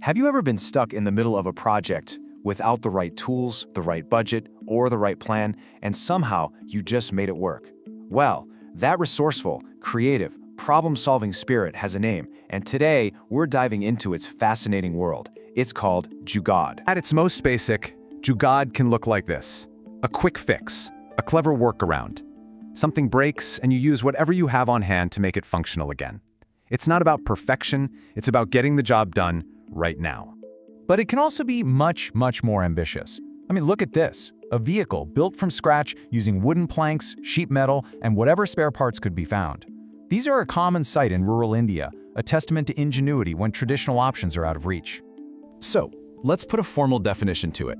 Have you ever been stuck in the middle of a project without the right tools, the right budget, or the right plan, and somehow you just made it work? Well, that resourceful, creative, problem-solving spirit has a name, and today we're diving into its fascinating world. It's called Jugaad. At its most basic, Jugaad can look like this: a quick fix, a clever workaround. Something breaks and you use whatever you have on hand to make it functional again. It's not about perfection, it's about getting the job done right now. But it can also be much more ambitious. I mean, look at this. A vehicle built from scratch using wooden planks, sheet metal, and whatever spare parts could be found. These are a common sight in rural India, a testament to ingenuity when traditional options are out of reach. So, let's put a formal definition to it.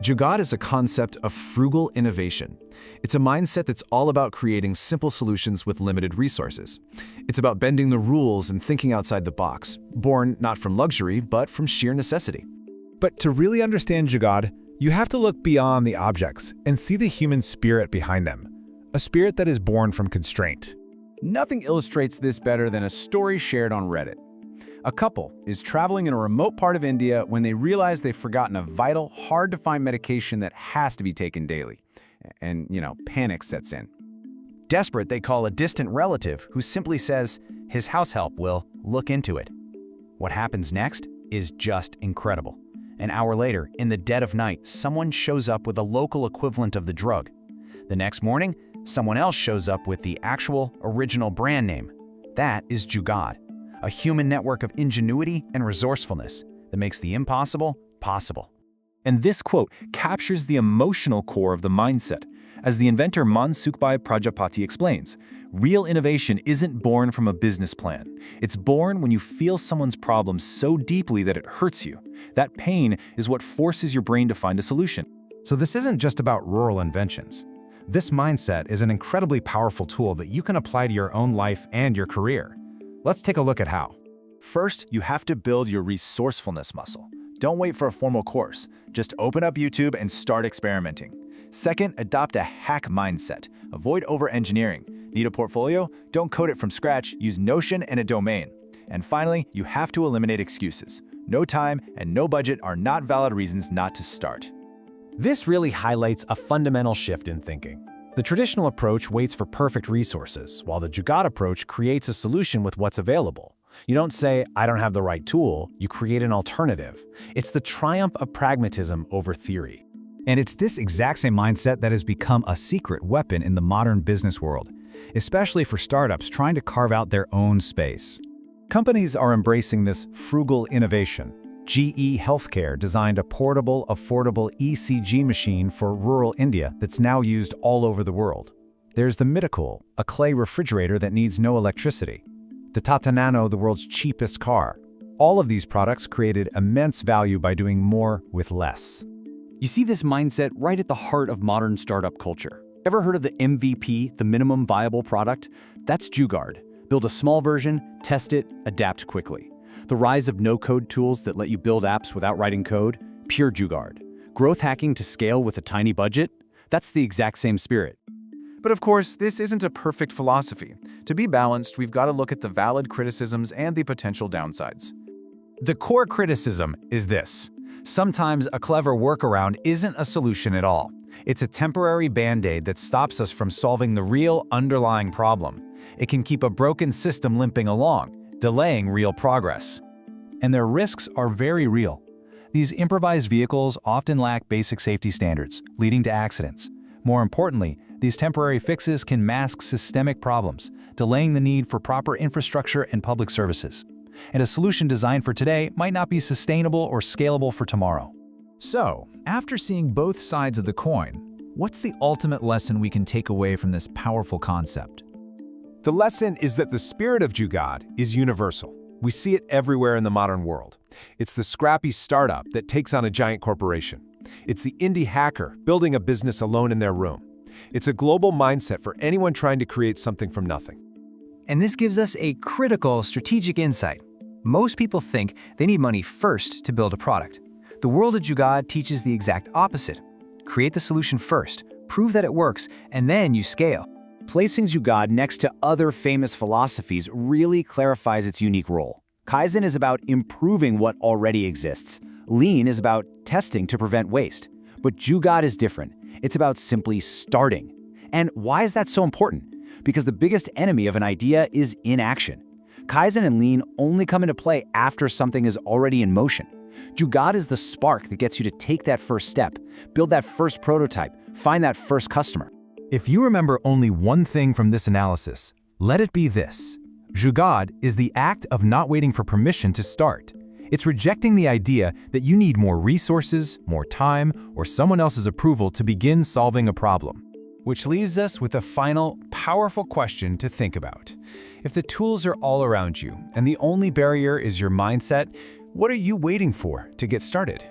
Jugaad is a concept of frugal innovation. It's a mindset that's all about creating simple solutions with limited resources. It's about bending the rules and thinking outside the box, born not from luxury, but from sheer necessity. But to really understand Jugaad, you have to look beyond the objects and see the human spirit behind them, a spirit that is born from constraint. Nothing illustrates this better than a story shared on Reddit. A couple is traveling in a remote part of India when they realize they've forgotten a vital, hard-to-find medication that has to be taken daily. And, panic sets in. Desperate, they call a distant relative who simply says his house help will look into it. What happens next is just incredible. An hour later, in the dead of night, someone shows up with a local equivalent of the drug. The next morning, someone else shows up with the actual, original brand name. That is Jugaad, a human network of ingenuity and resourcefulness that makes the impossible possible. And this quote captures the emotional core of the mindset. As the inventor Mansukh Prajapati explains, real innovation isn't born from a business plan. It's born when you feel someone's problem so deeply that it hurts you. That pain is what forces your brain to find a solution. So this isn't just about rural inventions. This mindset is an incredibly powerful tool that you can apply to your own life and your career. Let's take a look at how. First, you have to build your resourcefulness muscle. Don't wait for a formal course. Just open up YouTube and start experimenting. Second, adopt a hack mindset. Avoid over-engineering. Need a portfolio? Don't code it from scratch. Use Notion and a domain. And finally, you have to eliminate excuses. No time and no budget are not valid reasons not to start. This really highlights a fundamental shift in thinking. The traditional approach waits for perfect resources, while the Jugaad approach creates a solution with what's available. You don't say, "I don't have the right tool," you create an alternative. It's the triumph of pragmatism over theory. And it's this exact same mindset that has become a secret weapon in the modern business world, especially for startups trying to carve out their own space. Companies are embracing this frugal innovation. GE Healthcare designed a portable, affordable ECG machine for rural India that's now used all over the world. There's the Mitacool, a clay refrigerator that needs no electricity. The Tata Nano, the world's cheapest car. All of these products created immense value by doing more with less. You see this mindset right at the heart of modern startup culture. Ever heard of the MVP, the minimum viable product? That's Jugaad. Build a small version, test it, adapt quickly. The rise of no-code tools that let you build apps without writing code? Pure Jugaad. Growth hacking to scale with a tiny budget? That's the exact same spirit. But of course, this isn't a perfect philosophy. To be balanced, we've got to look at the valid criticisms and the potential downsides. The core criticism is this: sometimes a clever workaround isn't a solution at all. It's a temporary band-aid that stops us from solving the real underlying problem. It can keep a broken system limping along, delaying real progress. And their risks are very real. These improvised vehicles often lack basic safety standards, leading to accidents. More importantly, these temporary fixes can mask systemic problems, delaying the need for proper infrastructure and public services. And a solution designed for today might not be sustainable or scalable for tomorrow. So, after seeing both sides of the coin, what's the ultimate lesson we can take away from this powerful concept? The lesson is that the spirit of Jugaad is universal. We see it everywhere in the modern world. It's the scrappy startup that takes on a giant corporation. It's the indie hacker building a business alone in their room. It's a global mindset for anyone trying to create something from nothing. And this gives us a critical strategic insight. Most people think they need money first to build a product. The world of Jugaad teaches the exact opposite. Create the solution first, prove that it works, and then you scale. Placing Jugaad next to other famous philosophies really clarifies its unique role. Kaizen is about improving what already exists. Lean is about testing to prevent waste. But Jugaad is different. It's about simply starting. And why is that so important? Because the biggest enemy of an idea is inaction. Kaizen and Lean only come into play after something is already in motion. Jugaad is the spark that gets you to take that first step, build that first prototype, find that first customer. If you remember only one thing from this analysis, let it be this. Jugaad is the act of not waiting for permission to start. It's rejecting the idea that you need more resources, more time, or someone else's approval to begin solving a problem. Which leaves us with a final, powerful question to think about. If the tools are all around you and the only barrier is your mindset, what are you waiting for to get started?